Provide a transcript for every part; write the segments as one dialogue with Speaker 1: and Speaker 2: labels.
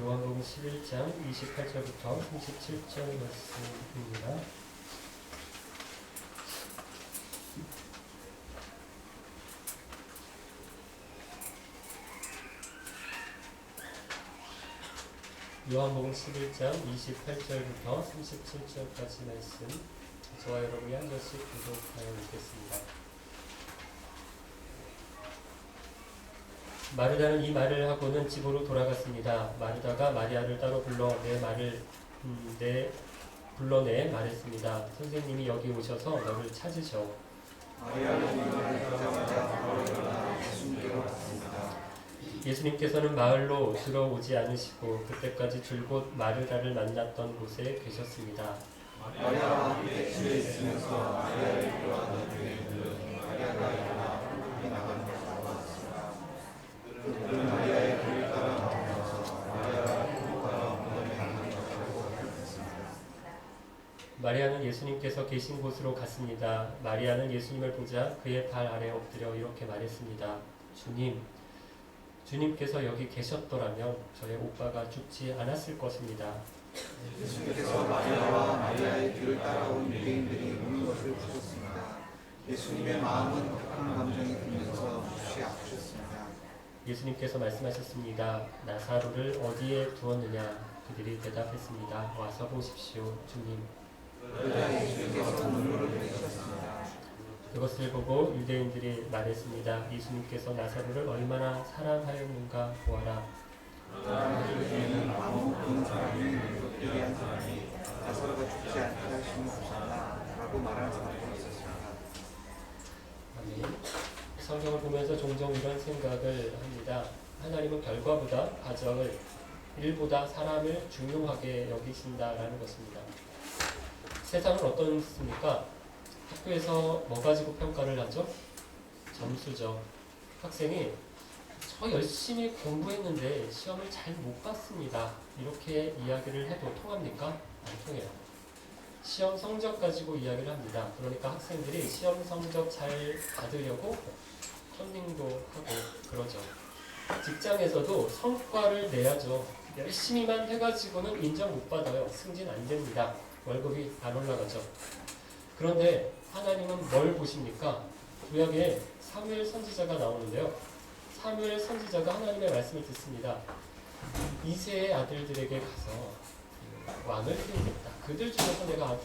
Speaker 1: 요한복음 11장 28절부터 37절 말씀입니다. 요한복음 11장 28절부터 37절까지 말씀, 저와 여러분이 한 절씩 교독하여 읽겠습니다. 마르다는 이 말을 하고는 집으로 돌아갔습니다. 마르다가 마리아를 따로 불러내 말했습니다. 선생님이 여기 오셔서 너를 찾으셔.
Speaker 2: 마리아는 이것을 듣자마자 바로 일어나 예수님께로 갔습니다.
Speaker 1: 예수님께서는 마을로 들어오지 않으시고 그때까지 줄곧 마르다를 만났던 곳에 계셨습니다.
Speaker 2: 마리아와 함께 집에 있으면서 마리아를 불러하던 유대인들은 마리아가 일어나 홀로 나가는 것을 보았습니다. 그들은 마리아의 길을 따라 나오면서 마리아가 행복하러 무덤에 가는 것을 보고 발견했습니다.
Speaker 1: 마리아는 예수님께서 계신 곳으로 갔습니다. 마리아는 예수님을 보자 그의 발 아래 엎드려 이렇게 말했습니다. 주님께서 여기 계셨더라면 저의 오빠가 죽지 않았을 것입니다.
Speaker 2: 예수님께서 마리아와 마리아의 뒤를 따라온 유대인들이 우는 것을 보셨습니다. 예수님의 마음은 극한 감정이 들면서 몹시 아프셨습니다.
Speaker 1: 예수님께서 말씀하셨습니다. 나사로를 어디에 두었느냐? 그들이 대답했습니다. 와서 보십시오, 주님.
Speaker 2: 그러자 예수님께서 눈물을 흘리셨습니다.
Speaker 1: 그것을 보고 유대인들이 말했습니다. 예수님께서 나사로를 얼마나 사랑하였는가 보아라.
Speaker 2: 그러나 그 뒤에는 아무 보는 사람이 이렇게 한 사람이 나사로가 죽지 않게 할 수는 없었나 라고 말하는 사람도 있었습니다.
Speaker 1: 아멘. 성경을 보면서 종종 이런 생각을 합니다. 하나님은 결과보다 과정을, 일보다 사람을 중요하게 여기신다라는 것입니다. 세상은 어떻습니까? 학교에서 뭐 가지고 평가를 하죠? 점수죠. 학생이 저 열심히 공부했는데 시험을 잘 못 봤습니다. 이렇게 이야기를 해도 통합니까? 안 통해요. 시험 성적 가지고 이야기를 합니다. 그러니까 학생들이 시험 성적 잘 받으려고 컨닝도 하고 그러죠. 직장에서도 성과를 내야죠. 열심히만 해가지고는 인정 못 받아요. 승진 안 됩니다. 월급이 안 올라가죠. 그런데 하나님은 뭘 보십니까? 구약에 사무엘 선지자가 나오는데요. 사무엘 선지자가 하나님의 말씀을 듣습니다. 이새의 아들들에게 가서 왕을 세우겠다. 그들 중에서 내가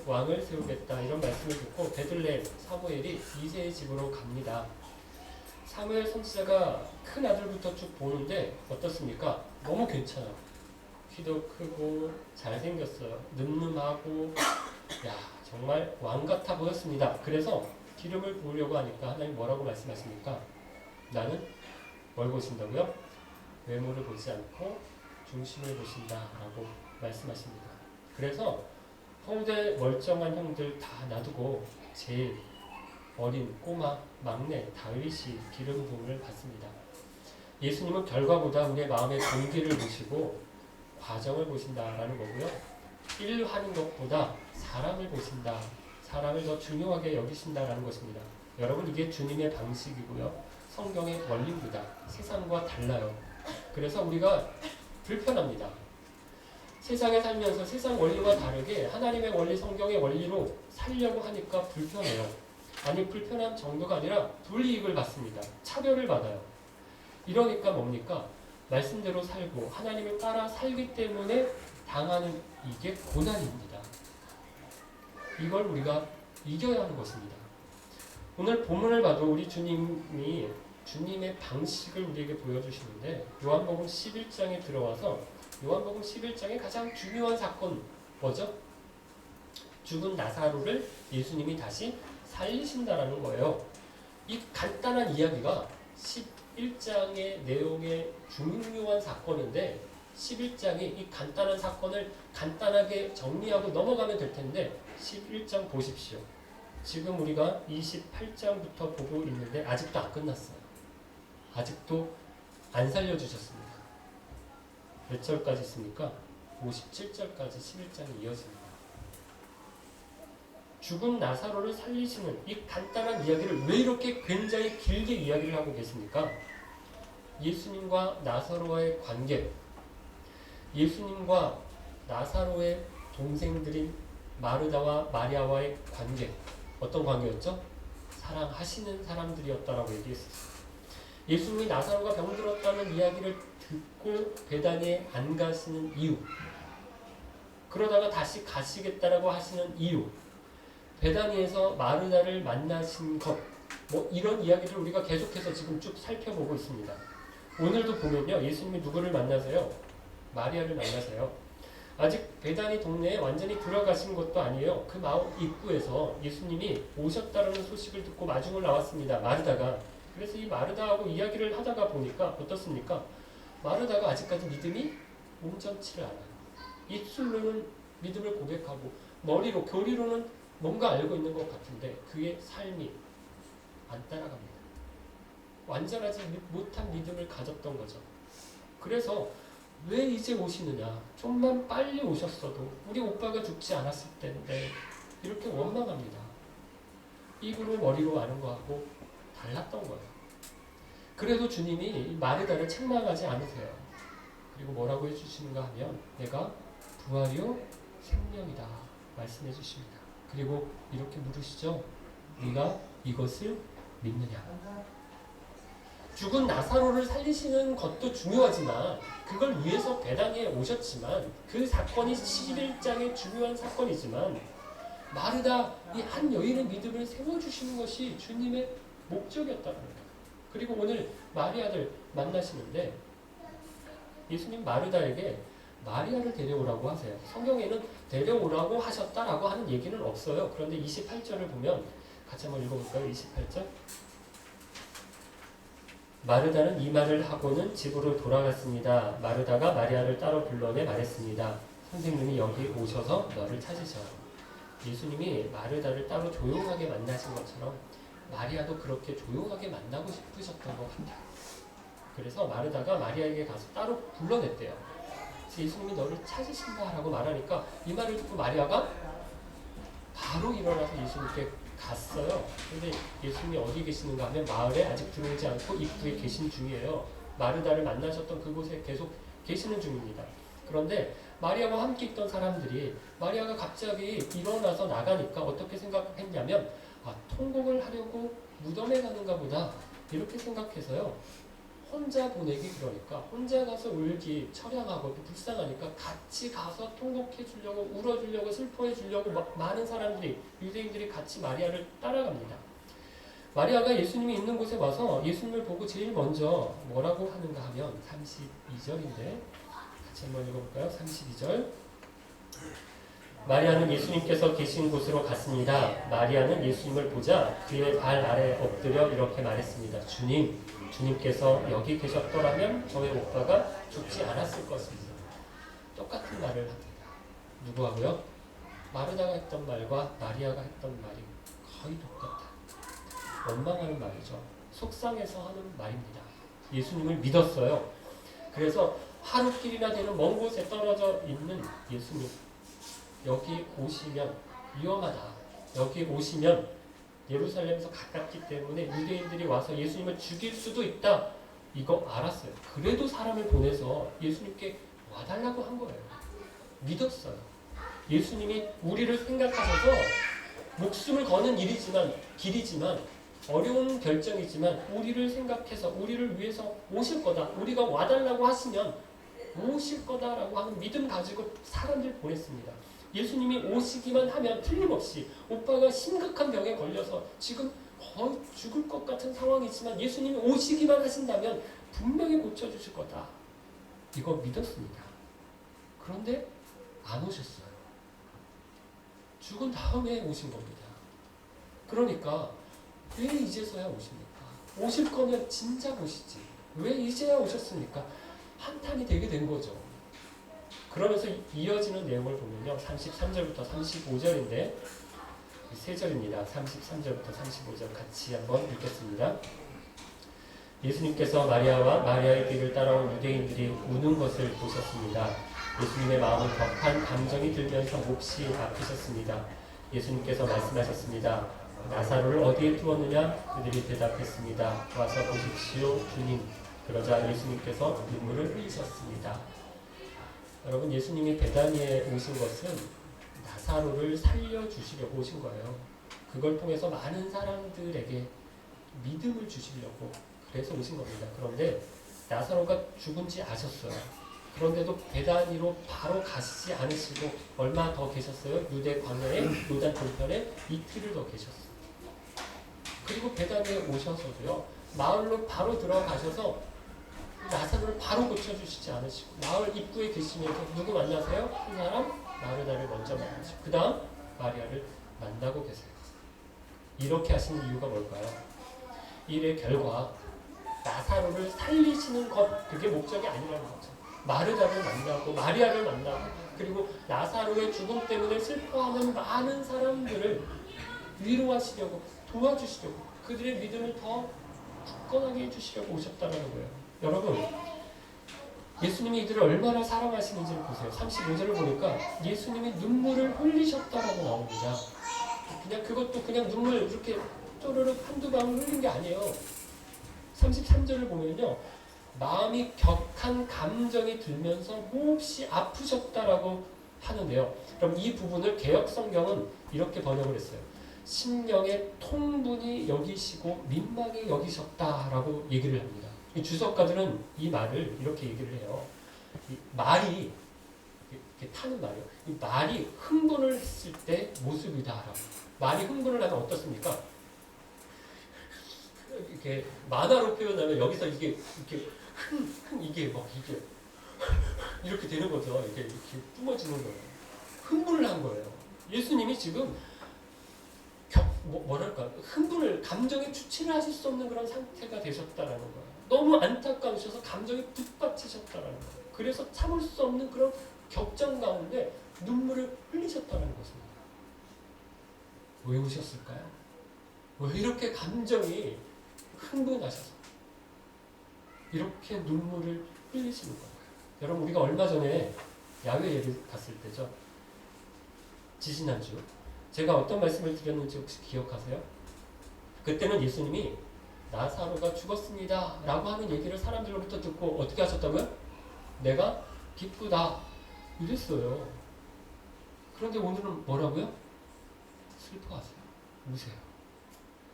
Speaker 1: 왕을 세우겠다. 이런 말씀을 듣고 베들레헴 사무엘이 이새의 집으로 갑니다. 사무엘 선지자가 큰 아들부터 쭉 보는데 어떻습니까? 너무 괜찮아요. 키도 크고 잘생겼어요. 늠름하고 정말 왕 같아 보였습니다. 그래서 기름을 부으려고 하니까 하나님 뭐라고 말씀하십니까? 나는 뭘 보신다고요? 외모를 보지 않고 중심을 보신다라고 말씀하십니다. 그래서 형들 멀쩡한 형들 다 놔두고 제일 어린 꼬마 막내 다윗이 기름 부음을 받습니다. 예수님은 결과보다 우리의 마음의 동기를 보시고 과정을 보신다라는 거고요. 일 하는 것보다 사람을 보신다. 사람을 더 중요하게 여기신다라는 것입니다. 여러분, 이게 주님의 방식이고요. 성경의 원리입니다. 세상과 달라요. 그래서 우리가 불편합니다. 세상에 살면서 세상 원리와 다르게 하나님의 원리, 성경의 원리로 살려고 하니까 불편해요. 아니, 불편한 정도가 아니라 불이익을 받습니다. 차별을 받아요. 이러니까 뭡니까? 말씀대로 살고 하나님을 따라 살기 때문에 당하는 이게 고난입니다. 이걸 우리가 이겨야 하는 것입니다. 오늘 본문을 봐도 우리 주님이 주님의 방식을 우리에게 보여주시는데 요한복음 11장에 들어와서 요한복음 11장의 가장 중요한 사건 뭐죠? 죽은 나사로를 예수님이 다시 살리신다라는 거예요. 이 간단한 이야기가 11장의 내용의 중요한 사건인데 11장이 이 간단한 사건을 간단하게 정리하고 넘어가면 될 텐데 11장 보십시오. 지금 우리가 28장부터 보고 있는데 아직도 안 끝났어요. 아직도 안 살려주셨습니다. 몇 절까지 있습니까? 57절까지 11장이 이어집니다. 죽은 나사로를 살리시는 이 간단한 이야기를 왜 이렇게 굉장히 길게 이야기를 하고 계십니까? 예수님과 나사로와의 관계, 예수님과 나사로의 동생들인 마르다와 마리아와의 관계, 어떤 관계였죠? 사랑하시는 사람들이었다라고 얘기했었어요. 예수님이 나사로가 병들었다는 이야기를 듣고 베다니에 안 가시는 이유, 그러다가 다시 가시겠다라고 하시는 이유, 베다니에서 마르다를 만나신 것, 뭐 이런 이야기를 우리가 계속해서 지금 쭉 살펴보고 있습니다. 오늘도 보면요, 예수님이 누구를 만나세요? 마리아를 만나세요. 아직 베다니 동네에 완전히 들어가신 것도 아니에요. 그 마을 입구에서 예수님이 오셨다는 소식을 듣고 마중을 나왔습니다. 마르다가. 그래서 이 마르다하고 이야기를 하다가 보니까 어떻습니까? 마르다가 아직까지 믿음이 온전치를 않아요. 입술로는 믿음을 고백하고 머리로, 교리로는 뭔가 알고 있는 것 같은데 그의 삶이 안 따라갑니다. 완전하지 못한 믿음을 가졌던 거죠. 그래서 왜 이제 오시느냐, 좀만 빨리 오셨어도 우리 오빠가 죽지 않았을 텐데, 이렇게 원망합니다. 입으로 머리로 아는 거하고 달랐던 거예요. 그래도 주님이 마르다를 책망하지 않으세요. 그리고 뭐라고 해주시는가 하면 내가 부활이요 생명이다 말씀해 주십니다. 그리고 이렇게 물으시죠. 네가 이것을 믿느냐. 죽은 나사로를 살리시는 것도 중요하지만 그걸 위해서 베다니에 오셨지만 그 사건이 11장의 중요한 사건이지만 마르다 이 한 여인의 믿음을 세워주시는 것이 주님의 목적이었다는 거예요. 그리고 오늘 마리아를 만나시는데 예수님 마르다에게 마리아를 데려오라고 하세요. 성경에는 데려오라고 하셨다라고 하는 얘기는 없어요. 그런데 28절을 보면 같이 한번 읽어볼까요? 28절. 마르다는 이 말을 하고는 집으로 돌아갔습니다. 마르다가 마리아를 따로 불러내 말했습니다. 선생님이 여기 오셔서 너를 찾으셔. 예수님이 마르다를 따로 조용하게 만나신 것처럼 마리아도 그렇게 조용하게 만나고 싶으셨던 것 같아요. 그래서 마르다가 마리아에게 가서 따로 불러냈대요. 그래서 예수님이 너를 찾으신다라고 말하니까 이 말을 듣고 마리아가 바로 일어나서 예수님께 갔어요. 근데 예수님이 어디 계시는가 하면 마을에 아직 들어오지 않고 입구에 계신 중이에요. 마르다를 만나셨던 그곳에 계속 계시는 중입니다. 그런데 마리아와 함께 있던 사람들이 마리아가 갑자기 일어나서 나가니까 어떻게 생각했냐면 통곡을 하려고 무덤에 가는가 보다 이렇게 생각해서요. 혼자 보내기 그러니까 혼자 가서 울기 처량하고 불쌍하니까 같이 가서 통곡해 주려고 울어 주려고 슬퍼해 주려고 많은 사람들이 유대인들이 같이 마리아를 따라갑니다. 마리아가 예수님이 있는 곳에 와서 예수님을 보고 제일 먼저 뭐라고 하는가 하면 32절인데 같이 한번 읽어볼까요? 32절. 마리아는 예수님께서 계신 곳으로 갔습니다. 마리아는 예수님을 보자 그의 발 아래 엎드려 이렇게 말했습니다. 주님께서 여기 계셨더라면 저의 오빠가 죽지 않았을 것입니다. 똑같은 말을 합니다. 누구하고요? 마르다가 했던 말과 마리아가 했던 말이 거의 똑같아요. 원망하는 말이죠. 속상해서 하는 말입니다. 예수님을 믿었어요. 그래서 하루길이나 되는 먼 곳에 떨어져 있는 예수님, 여기 오시면 위험하다. 여기 오시면 예루살렘에서 가깝기 때문에 유대인들이 와서 예수님을 죽일 수도 있다. 이거 알았어요. 그래도 사람을 보내서 예수님께 와달라고 한 거예요. 믿었어요. 예수님이 우리를 생각하셔서 목숨을 거는 길이지만 어려운 결정이지만 우리를 생각해서 우리를 위해서 오실 거다. 우리가 와달라고 하시면 오실 거다라고 하는 믿음 가지고 사람들 보냈습니다. 예수님이 오시기만 하면 틀림없이 오빠가 심각한 병에 걸려서 지금 거의 죽을 것 같은 상황이지만 예수님이 오시기만 하신다면 분명히 고쳐주실 거다. 이거 믿었습니다. 그런데 안 오셨어요. 죽은 다음에 오신 겁니다. 그러니까 왜 이제서야 오십니까? 오실 거면 진작 오시지. 왜 이제야 오셨습니까? 한탄이 되게 된 거죠. 그러면서 이어지는 내용을 보면요. 33절부터 35절인데 세 절입니다. 33절부터 35절 같이 한번 읽겠습니다. 예수님께서 마리아와 마리아의 뒤를 따라온 유대인들이 우는 것을 보셨습니다. 예수님의 마음은 격한 감정이 들면서 몹시 아프셨습니다. 예수님께서 말씀하셨습니다. 나사로를 어디에 두었느냐? 그들이 대답했습니다. 와서 보십시오, 주님. 그러자 예수님께서 눈물을 흘리셨습니다. 여러분, 예수님이 베다니에 오신 것은 나사로를 살려주시려고 오신 거예요. 그걸 통해서 많은 사람들에게 믿음을 주시려고 그래서 오신 겁니다. 그런데 나사로가 죽은지 아셨어요. 그런데도 베다니로 바로 가시지 않으시고 얼마 더 계셨어요? 유대 광야의 요단 동편에 이틀을 더 계셨어요. 그리고 베다니에 오셔서도요, 마을로 바로 들어가셔서 나사로를 바로 고쳐주시지 않으시고 마을 입구에 계시면서 누구 만나세요? 한 사람? 마르다를 먼저 만나시고 그 다음 마리아를 만나고 계세요. 이렇게 하시는 이유가 뭘까요? 일의 결과 나사로를 살리시는 것, 그게 목적이 아니라는 거죠. 마르다를 만나고 마리아를 만나고 그리고 나사로의 죽음 때문에 슬퍼하는 많은 사람들을 위로하시려고 도와주시려고 그들의 믿음을 더 굳건하게 해주시려고 오셨다는 거예요. 여러분, 예수님이 이들을 얼마나 사랑하시는지를 보세요. 35절을 보니까 예수님이 눈물을 흘리셨다라고 나옵니다. 그냥 그것도 그냥 눈물 이렇게 쪼르륵 한두 방울 흘린 게 아니에요. 33절을 보면요, 마음이 격한 감정이 들면서 몹시 아프셨다라고 하는데요. 그럼 이 부분을 개역 성경은 이렇게 번역을 했어요. 심령의 통분이 여기시고 민망히 여기셨다라고 얘기를 합니다. 이 주석가들은 이 말을 이렇게 얘기를 해요. 이 말이 이렇게 타는 말이에요. 이 말이 흥분을 했을 때 모습이다라고. 말이 흥분을 하면 어떻습니까? 이렇게 만화로 표현하면 여기서 이게 이렇게 이게 막 이게 이렇게 되는 거죠. 이게 뿜어지는 거예요. 흥분을 한 거예요. 예수님이 지금 뭐랄까 흥분을 감정에 주체를 하실 수 없는 그런 상태가 되셨다라는 거예요. 너무 안타까우셔서 감정이 북받치셨다라는 거예요. 그래서 참을 수 없는 그런 격정 가운데 눈물을 흘리셨다는 것입니다. 왜 우셨을까요? 왜 이렇게 감정이 흥분하셔서 이렇게 눈물을 흘리시는 건가요? 여러분, 우리가 얼마 전에 야외 예배 갔을 때죠. 지지난주 제가 어떤 말씀을 드렸는지 혹시 기억하세요? 그때는 예수님이 나사로가 죽었습니다 라고 하는 얘기를 사람들로부터 듣고 어떻게 하셨다고요? 내가 기쁘다 이랬어요. 그런데 오늘은 뭐라고요? 슬퍼하세요. 우세요.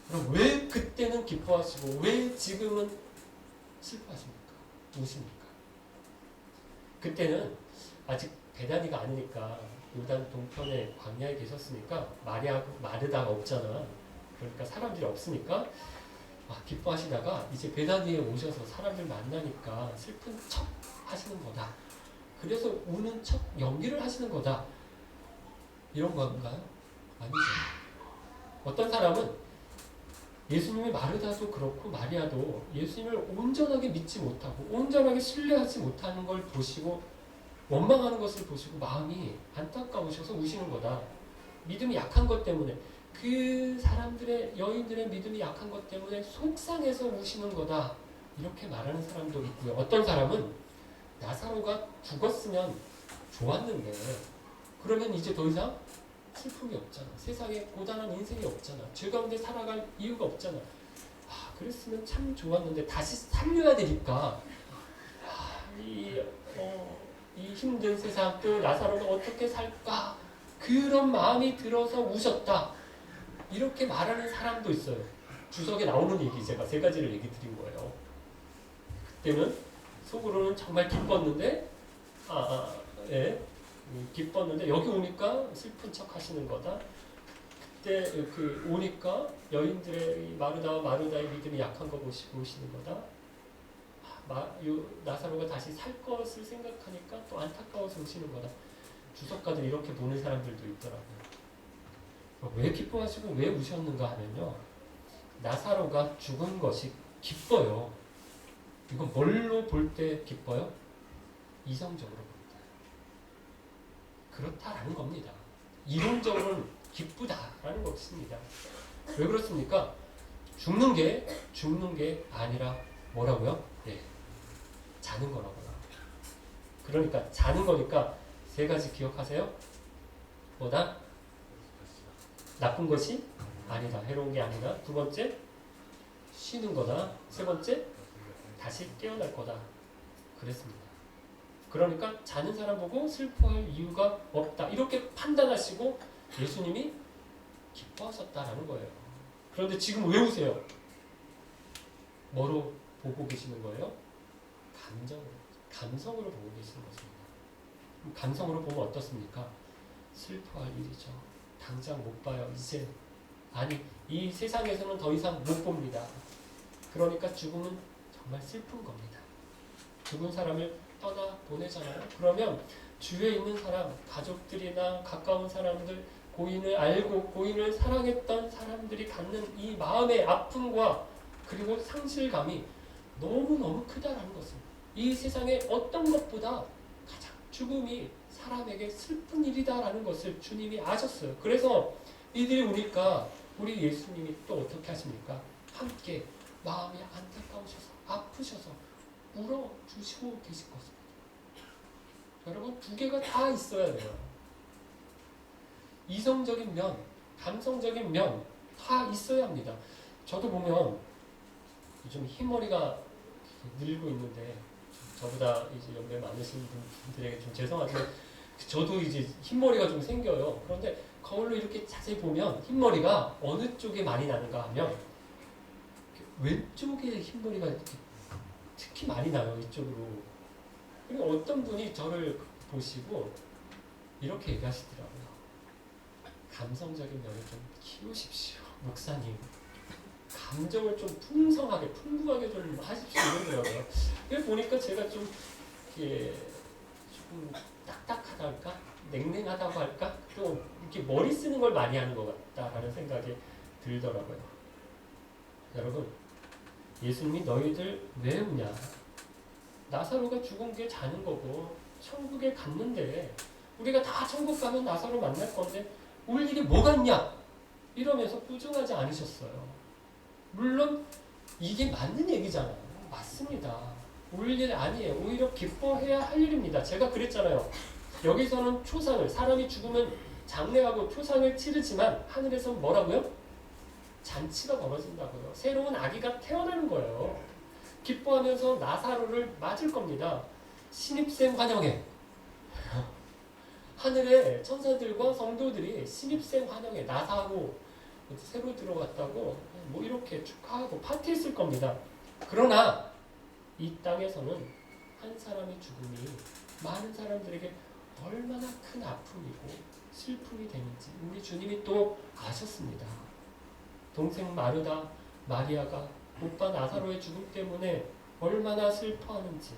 Speaker 1: 그럼 왜 그때는 기뻐하시고 왜 지금은 슬퍼하십니까? 우십니까? 그때는 아직 베다니가 아니니까 요단 동편에 광야에 계셨으니까 마르다가 없잖아. 그러니까 사람들이 없으니까 기뻐하시다가 이제 베다니에 오셔서 사람들 만나니까 슬픈 척 하시는 거다. 그래서 우는 척 연기를 하시는 거다. 이런 건가요? 아니죠. 어떤 사람은 예수님의 마르다도 그렇고 마리아도 예수님을 온전하게 믿지 못하고 온전하게 신뢰하지 못하는 걸 보시고 원망하는 것을 보시고 마음이 안타까우셔서 우시는 거다. 믿음이 약한 것 때문에 그 사람들의 여인들의 믿음이 약한 것 때문에 속상해서 우시는 거다. 이렇게 말하는 사람도 있고요. 어떤 사람은 나사로가 죽었으면 좋았는데 그러면 이제 더 이상 슬픔이 없잖아. 세상에 고단한 인생이 없잖아. 죄 가운데 살아갈 이유가 없잖아. 그랬으면 참 좋았는데 다시 살려야 되니까 이 힘든 세상 또 나사로는 어떻게 살까? 그런 마음이 들어서 우셨다. 이렇게 말하는 사람도 있어요. 주석에 나오는 얘기 제가 세 가지를 얘기 드린 거예요. 그때는 속으로는 정말 기뻤는데 기뻤는데 여기 오니까 슬픈 척 하시는 거다. 그때 오니까 여인들의 마르다와 마르다의 믿음이 약한 거 보시고 오시는 거다. 나사로가 다시 살 것을 생각하니까 또 안타까워서 오시는 거다. 주석가들 이렇게 보는 사람들도 있더라고요. 왜 기뻐하시고 왜 우셨는가 하면요. 나사로가 죽은 것이 기뻐요. 이건 뭘로 볼 때 기뻐요? 이성적으로 볼 때. 그렇다라는 겁니다. 이론적으로는 기쁘다라는 거 없습니다. 왜 그렇습니까? 죽는 게 아니라 뭐라고요? 자는 거라고요. 그러니까 자는 거니까 세 가지 기억하세요. 뭐다? 나쁜 것이 아니다. 해로운 게 아니다. 두 번째, 쉬는 거다. 세 번째, 다시 깨어날 거다. 그랬습니다. 그러니까 자는 사람 보고 슬퍼할 이유가 없다. 이렇게 판단하시고 예수님이 기뻐하셨다라는 거예요. 그런데 지금 왜 우세요? 뭐로 보고 계시는 거예요? 감성으로 보고 계시는 것입니다. 감성으로 보면 어떻습니까? 슬퍼할 일이죠. 당장 못 봐요. 이제 아니 이 세상에서는 더 이상 못 봅니다. 그러니까 죽음은 정말 슬픈 겁니다. 죽은 사람을 떠나 보내잖아요. 그러면 주위에 있는 사람, 가족들이나 가까운 사람들, 고인을 알고 고인을 사랑했던 사람들이 갖는 이 마음의 아픔과 그리고 상실감이 너무너무 크다라는 것입니다. 이 세상에 어떤 것보다 가장 죽음이 사람에게 슬픈 일이다라는 것을 주님이 아셨어요. 그래서 이들이 오니까 우리 예수님이 또 어떻게 하십니까? 함께 마음이 안타까우셔서 아프셔서 울어주시고 계실 것입니다. 여러분 두 개가 다 있어야 돼요. 이성적인 면, 감성적인 면 다 있어야 합니다. 저도 보면 요즘 흰머리가 늘고 있는데 저보다 이제 연배 많으신 분들에게 좀 죄송하지만 저도 이제 흰머리가 좀 생겨요. 그런데 거울로 이렇게 자세히 보면 흰머리가 어느 쪽에 많이 나는가 하면 왼쪽에 흰머리가 특히 많이 나요. 이쪽으로. 그리고 어떤 분이 저를 보시고 이렇게 얘기하시더라고요. 감성적인 면을 좀 키우십시오. 목사님. 감정을 좀 풍성하게, 풍부하게 좀 하십시오. 이러더라고요. 그래서 보니까 제가 좀, 조금 딱딱하다 할까? 냉랭하다고 할까? 또 이렇게 머리 쓰는 걸 많이 하는 것 같다라는 생각이 들더라고요. 여러분, 예수님이 너희들 왜 우냐? 나사로가 죽은 게 자는 거고 천국에 갔는데 우리가 다 천국 가면 나사로 만날 건데 울 일이 뭐가 있냐? 이러면서 꾸중하지 않으셨어요. 물론 이게 맞는 얘기잖아요. 맞습니다. 울 일 아니에요. 오히려 기뻐해야 할 일입니다. 제가 그랬잖아요. 여기서는 초상을, 사람이 죽으면 장례하고 초상을 치르지만 하늘에서는 뭐라고요? 잔치가 벌어진다고요. 새로운 아기가 태어나는 거예요. 기뻐하면서 나사로를 맞을 겁니다. 신입생 환영회. 하늘의 천사들과 성도들이 신입생 환영회, 나사로 새로 들어갔다고 뭐 이렇게 축하하고 파티했을 겁니다. 그러나 이 땅에서는 한 사람의 죽음이 많은 사람들에게 얼마나 큰 아픔이고 슬픔이 되는지 우리 주님이 또 아셨습니다. 동생 마르다, 마리아가 오빠 나사로의 죽음 때문에 얼마나 슬퍼하는지,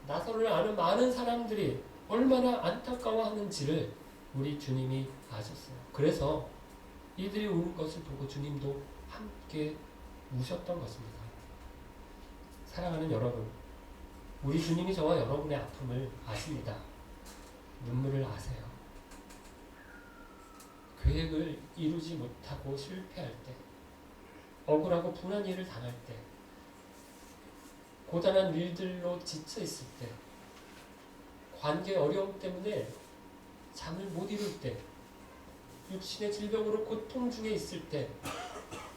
Speaker 1: 나사로를 아는 많은 사람들이 얼마나 안타까워하는지를 우리 주님이 아셨어요. 그래서 이들이 우는 것을 보고 주님도 함께 우셨던 것입니다. 사랑하는 여러분, 우리 주님이 저와 여러분의 아픔을 아십니다. 눈물을 아세요. 계획을 이루지 못하고 실패할 때, 억울하고 분한 일을 당할 때, 고단한 일들로 지쳐 있을 때, 관계 어려움 때문에 잠을 못 이룰 때, 육신의 질병으로 고통 중에 있을 때,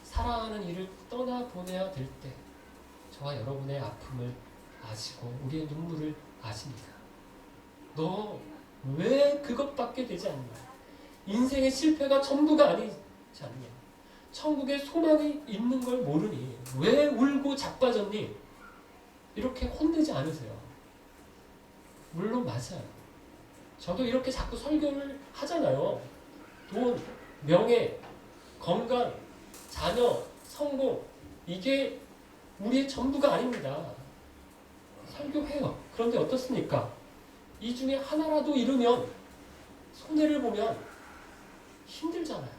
Speaker 1: 사랑하는 이를 떠나보내야 될 때, 저와 여러분의 아픔을 아시고 우리의 눈물을 아십니다. 너 왜 그것밖에 되지 않냐? 인생의 실패가 전부가 아니지 않냐? 천국에 소망이 있는 걸 모르니 왜 울고 자빠졌니? 이렇게 혼내지 않으세요. 물론 맞아요. 저도 이렇게 자꾸 설교를 하잖아요. 돈, 명예, 건강, 자녀, 성공, 이게 우리의 전부가 아닙니다. 설교해요. 그런데 어떻습니까? 이 중에 하나라도 잃으면, 손해를 보면 힘들잖아요.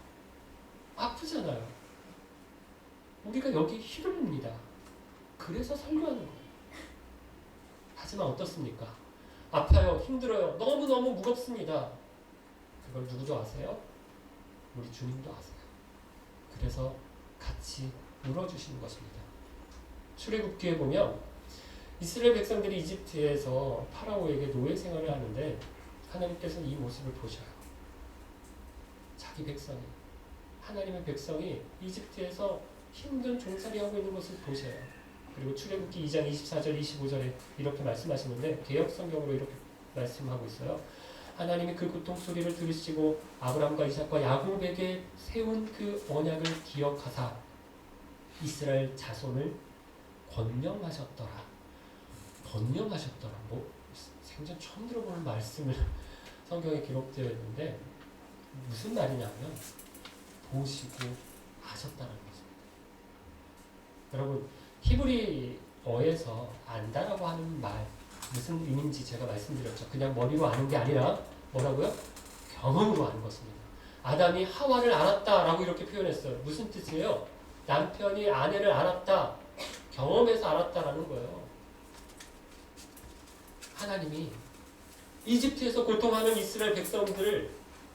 Speaker 1: 아프잖아요. 우리가 여기 희롱입니다. 그래서 설교하는 거예요. 하지만 어떻습니까? 아파요, 힘들어요, 너무너무 무겁습니다. 그걸 누구도 아세요? 우리 주님도 아세요. 그래서 같이 울어주시는 것입니다. 출애굽기에 보면 이스라엘 백성들이 이집트에서 파라오에게 노예 생활을 하는데 하나님께서 이 모습을 보셔요. 자기 백성이, 하나님의 백성이 이집트에서 힘든 종살이하고 있는 것을 보셔요. 그리고 출애굽기 2장 24절 25절에 이렇게 말씀하시는데 개역 성경으로 이렇게 말씀하고 있어요. 하나님이 그 고통 소리를 들으시고 아브라함과 이삭과 야곱에게 세운 그 언약을 기억하사 이스라엘 자손을 권념하셨더라. 권념하셨더라. 뭐 생전 처음 들어보는 말씀을 성경에 기록되어 있는데 무슨 말이냐면 보시고 아셨다는 거죠. 여러분 히브리어에서 안다라고 하는 말 무슨 의미인지 제가 말씀드렸죠. 그냥 머리로 아는 게 아니라 뭐라고요? 경험으로 아는 것입니다. 아담이 하와를 알았다라고 이렇게 표현했어요. 무슨 뜻이에요? 남편이 아내를 알았다. 경험해서 알았다라는 거예요. 하나님이 이집트에서 고통하는 이스라엘 백성들을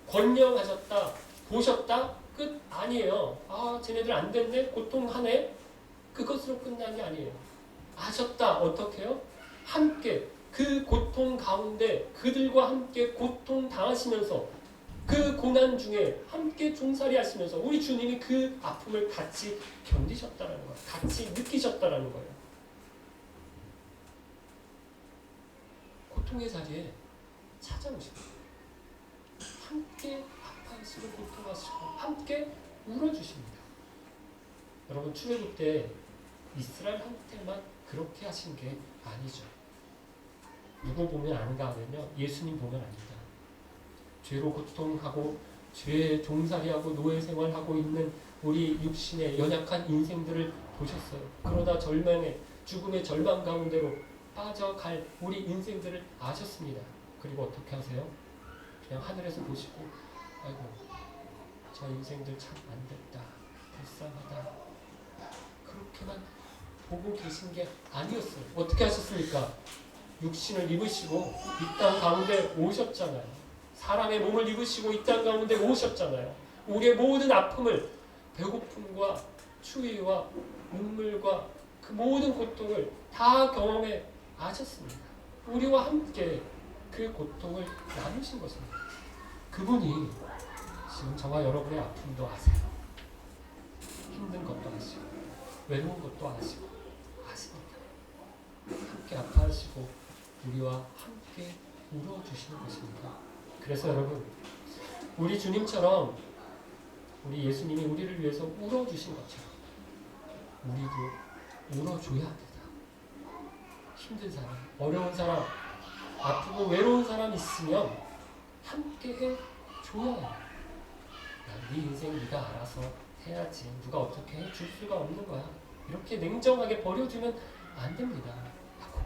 Speaker 1: 권념하셨다. 보셨다? 끝? 아니에요. 아, 쟤네들 안 됐네? 고통하네? 그것으로 끝난 게 아니에요. 아셨다. 어떻게 해요? 함께 그 고통 가운데 그들과 함께 고통 당하시면서 그 고난 중에 함께 종살이 하시면서 우리 주님이 그 아픔을 같이 견디셨다는 거예요. 같이 느끼셨다는 거예요. 고통의 자리에 찾아오시고 함께 아파하시고 고통하시고 함께 울어주십니다. 여러분 출애굽 때 이스라엘한테만 그렇게 하신 게 아니죠. 누구 보면 안가 하면요. 예수님 보면 압니다. 죄로 고통하고 죄에 종살이하고 노예 생활하고 있는 우리 육신의 연약한 인생들을 보셨어요. 그러다 절망의 죽음의 절망 가운데로 빠져갈 우리 인생들을 아셨습니다. 그리고 어떻게 하세요? 그냥 하늘에서 보시고 아이고 저 인생들 참 안됐다. 불쌍하다. 그렇게만 보고 계신 게 아니었어요. 어떻게 하셨습니까? 육신을 입으시고 이 땅 가운데 오셨잖아요. 사람의 몸을 입으시고 이 땅 가운데 오셨잖아요. 우리의 모든 아픔을 배고픔과 추위와 눈물과 그 모든 고통을 다 경험해 아셨습니다. 우리와 함께 그 고통을 나누신 것입니다. 그분이 지금 저와 여러분의 아픔도 아세요. 힘든 것도 아시고 외로운 것도 아시고 아십니다. 함께 아파하시고 우리와 함께 울어주시는 것입니다. 그래서 여러분 우리 주님처럼 우리 예수님이 우리를 위해서 울어주신 것처럼 우리도 울어줘야 합니다. 힘든 사람, 어려운 사람, 아프고 외로운 사람 있으면 함께 해줘야 해요. 네 인생 네가 알아서 해야지. 누가 어떻게 해줄 수가 없는 거야. 이렇게 냉정하게 버려주면 안 됩니다.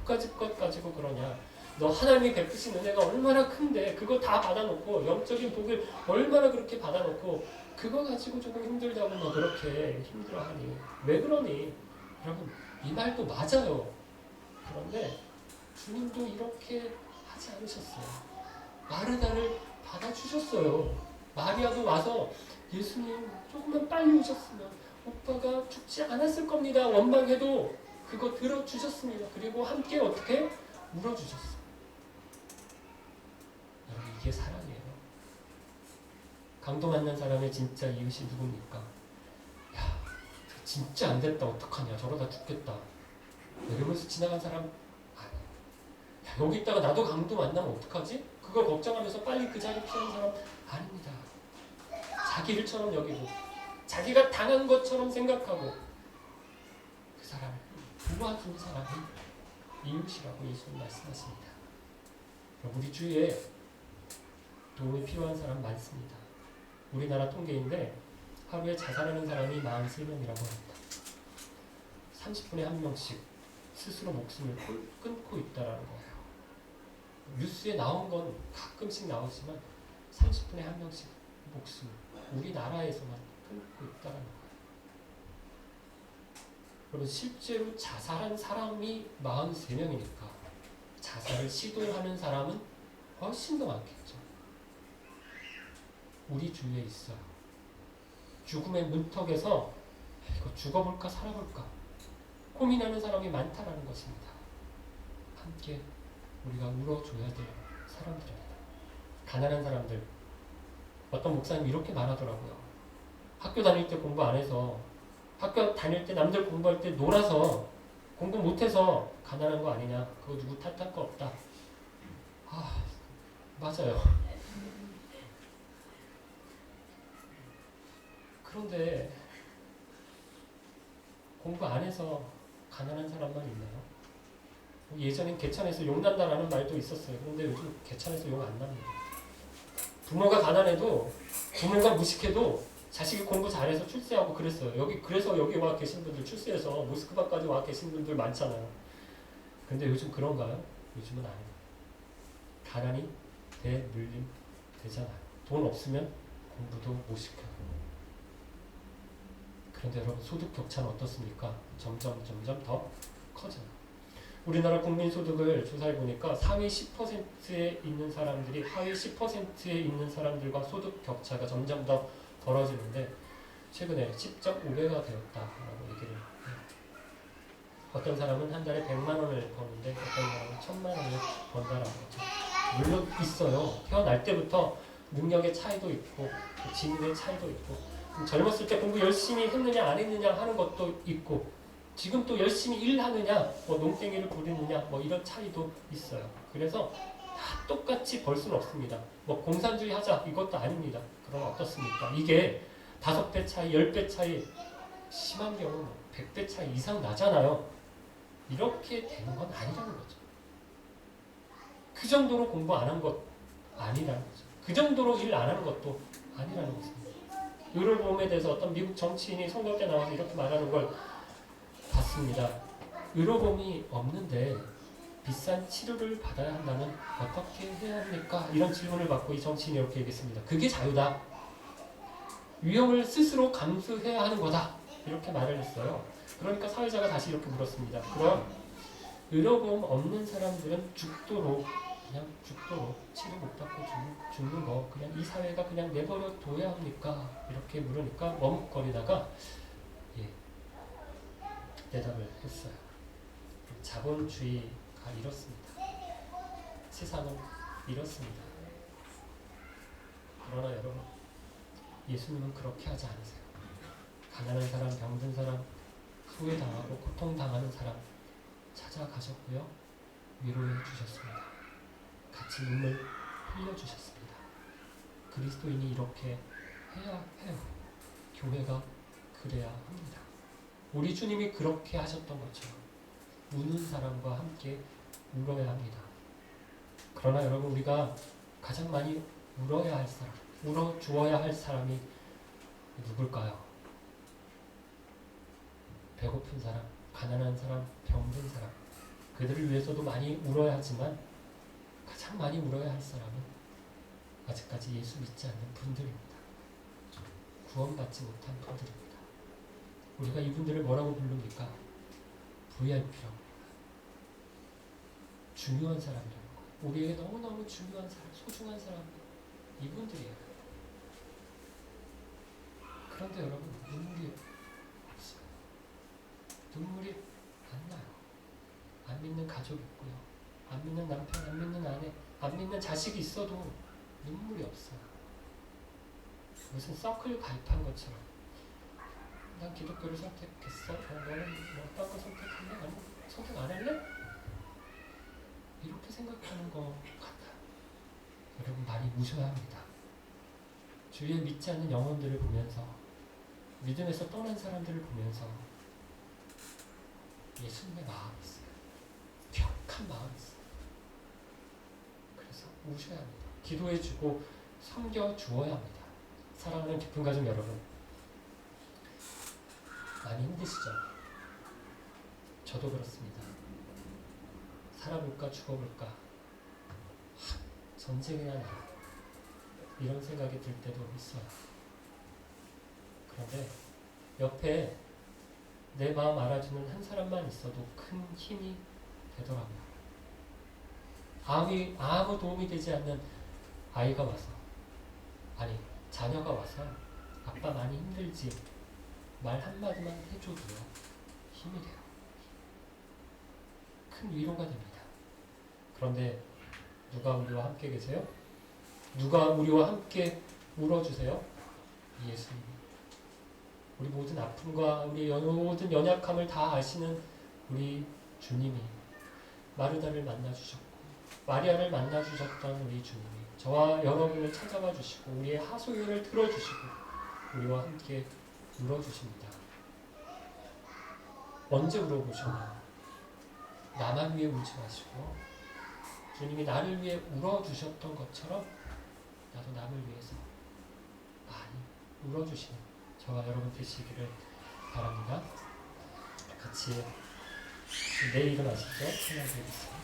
Speaker 1: 그까짓 것 가지고 그러냐. 너 하나님이 베푸신 은혜가 얼마나 큰데 그거 다 받아놓고 영적인 복을 얼마나 그렇게 받아놓고 그거 가지고 조금 힘들다고 너 그렇게 힘들어하니. 왜 그러니? 여러분 이 말도 맞아요. 그런데 주님도 이렇게 하지 않으셨어요. 마르다를 받아주셨어요. 마리아도 와서 예수님 조금만 빨리 오셨으면 오빠가 죽지 않았을 겁니다. 원망해도 그거 들어주셨습니다. 그리고 함께 어떻게 울어주셨어요. 여러분 이게 사랑이에요. 강도 만난 사람의 진짜 이웃이 누굽니까? 야 진짜 안 됐다 어떡하냐 저러다 죽겠다 이러면서 지나간 사람 아니에요. 야, 여기 있다가 나도 강도 만나면 어떡하지? 그걸 걱정하면서 빨리 그 자리 피하는 사람 아닙니다. 자기 일처럼 여기고 자기가 당한 것처럼 생각하고 그 사람을 도와준 사람이 이웃이라고 예수님 말씀하십니다. 우리 주위에 도움이 필요한 사람 많습니다. 우리나라 통계인데 하루에 자살하는 사람이 43명이라고 합니다. 30분에 1명씩 스스로 목숨을 끊고 있다라는 거예요. 뉴스에 나온 건 가끔씩 나오지만 30분에 1명씩 목숨을 우리나라에서만 끊고 있다라는 거예요. 그리고 실제로 자살한 사람이 43명이니까 자살을 시도하는 사람은 훨씬 더 많겠죠. 우리 주위에 있어요. 죽음의 문턱에서 이거 죽어볼까 살아볼까 고민하는 사람이 많다라는 것입니다. 함께 우리가 울어줘야 될 사람들입니다. 가난한 사람들. 어떤 목사님이 이렇게 말하더라고요. 학교 다닐 때 공부 안 해서 학교 다닐 때 남들 공부할 때 놀아서 공부 못해서 가난한 거 아니냐. 그거 누구 탓할 거 없다. 맞아요. 그런데 공부 안 해서 가난한 사람만 있나요? 예전엔 개천에서 용 난다라는 말도 있었어요. 그런데 요즘 개천에서 용 안 납니다. 부모가 가난해도, 부모가 무식해도 자식이 공부 잘해서 출세하고 그랬어요. 그래서 여기 와 계신 분들, 출세해서 모스크바까지 와 계신 분들 많잖아요. 근데 요즘 그런가요? 요즘은 아니에요. 가난이 대물림 되잖아요. 돈 없으면 공부도 못 시켜요. 그런데 여러분, 소득 격차는 어떻습니까? 점점 더 커져요. 우리나라 국민소득을 조사해 보니까 상위 10%에 있는 사람들이 하위 10%에 있는 사람들과 소득 격차가 점점 더 벌어지는데, 최근에 10.5배가 되었다라고 얘기를 해요. 어떤 사람은 한 달에 100만 원을 버는데 어떤 사람은 1000만 원을 번다라는 거죠. 물론 있어요. 태어날 때부터 능력의 차이도 있고 지능의 차이도 있고, 젊었을 때 공부 열심히 했느냐 안 했느냐 하는 것도 있고, 지금 또 열심히 일하느냐 농땡이를 부리느냐 이런 차이도 있어요. 그래서 다 똑같이 벌 수는 없습니다. 공산주의 하자 이것도 아닙니다. 그럼 어떻습니까? 이게 5배 차이, 10배 차이, 심한 경우 100배 차이 이상 나잖아요. 이렇게 되는 건 아니라는 거죠. 그 정도로 공부 안 한 것 아니라는 거죠. 그 정도로 일 안 하는 것도 아니라는 것입니다. 의료보험에 대해서 어떤 미국 정치인이 선거 때 나와서 이렇게 말하는 걸 봤습니다. 의료보험이 없는데 비싼 치료를 받아야 한다면 어떻게 해야 합니까? 이런 질문을 받고 이 정치인이 이렇게 얘기했습니다. 그게 자유다. 위험을 스스로 감수해야 하는 거다. 이렇게 말을 했어요. 그러니까 사회자가 다시 이렇게 물었습니다. 그럼 의료보험 없는 사람들은 죽도록 치료 못 받고 죽는 거 그냥 이 사회가 그냥 내버려 둬야 합니까? 이렇게 물으니까 머뭇거리다가 대답을 했어요. 자본주의가 이렇습니다. 세상은 이렇습니다. 그러나 여러분, 예수님은 그렇게 하지 않으세요. 가난한 사람, 병든 사람, 후회당하고 고통당하는 사람 찾아가셨고요. 위로해 주셨습니다. 같이 눈물 흘려주셨습니다. 그리스도인이 이렇게 해야 해요. 교회가 그래야 합니다. 우리 주님이 그렇게 하셨던 것처럼 우는 사람과 함께 울어야 합니다. 그러나 여러분, 우리가 가장 많이 울어야 할 사람, 울어주어야 할 사람이 누굴까요? 배고픈 사람, 가난한 사람, 병든 사람, 그들을 위해서도 많이 울어야 하지만 가장 많이 울어야 할 사람은 아직까지 예수 믿지 않는 분들입니다. 구원받지 못한 분들입니다. 우리가 이분들을 뭐라고 부릅니까? VIP라고. 중요한 사람들, 우리에게 너무너무 중요한 사람, 소중한 사람, 이분들이에요. 그런데 여러분, 눈물이 없어요. 눈물이 안 나요. 안 믿는 가족이 있고요. 안 믿는 남편, 안 믿는 아내, 안 믿는 자식이 있어도 눈물이 없어요. 무슨 서클 가입한 것처럼. 난 기독교를 선택했어. 너는 어떤 거 선택할래? 아니, 선택 안 할래? 이렇게 생각하는 것 같아요. 여러분, 많이 우셔야 합니다. 주위에 믿지 않는 영혼들을 보면서, 믿음에서 떠난 사람들을 보면서 예수님의 마음이 있어요. 격한 마음이 있어요. 그래서 우셔야 합니다. 기도해주고 섬겨주어야 합니다. 사랑하는 깊은 가족 여러분, 많이 힘드시죠? 저도 그렇습니다. 살아볼까 죽어볼까, 전쟁이나 나라, 이런 생각이 들 때도 있어요. 그런데 옆에 내 마음 알아주는 한 사람만 있어도 큰 힘이 되더라고요. 아무 도움이 되지 않는 아이가 와서, 아니 자녀가 와서 아빠 많이 힘들지 말 한마디만 해줘도요, 힘이 돼요. 큰 위로가 됩니다. 그런데 누가 우리와 함께 계세요? 누가 우리와 함께 울어주세요? 예수님. 우리 모든 아픔과 우리 모든 연약함을 다 아시는 우리 주님이 마르다를 만나주셨고, 마리아를 만나 주셨던 우리 주님이 저와 여러분을 찾아와 주시고 우리의 하소연을 들어주시고 우리와 함께 울어주십니다. 언제 울어보셨나요? 나만 위해 울지 마시고 주님이 나를 위해 울어주셨던 것처럼 나도 남을 위해서 많이 울어주시는 저와 여러분 되시기를 바랍니다. 같이 내일은 아시죠? 찬양드리겠습니다.